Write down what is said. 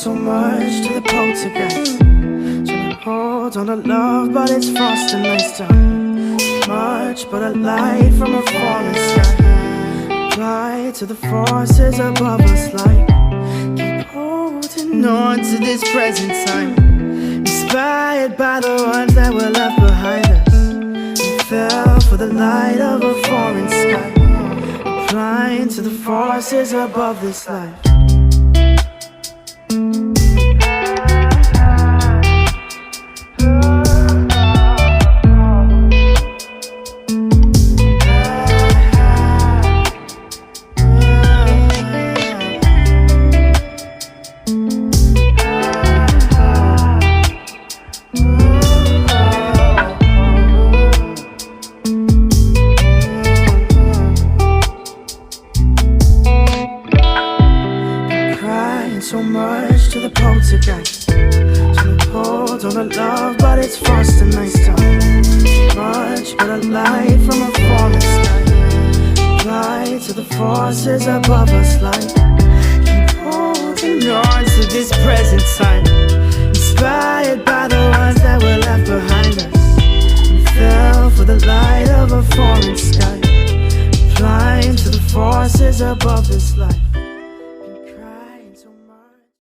so much to the poltergeist. Trying to hold on to love, but it's frost and ice time. Much but a light from a falling sky. Apply to the forces above us like keep holding on to this present time. Inspired by the ones that were left behind us and fell for the light of a foreign sky. Applying to the forces above this life. So much to the poltergeist. Trying to hold on to love, but it's frost and ice time. Much but a light from a falling sky. Apply to the forces above us like keep holding on to this present time. Inspired by the ones that were left behind us and fell for the light of a foreign sky. Applying to the forces above this life.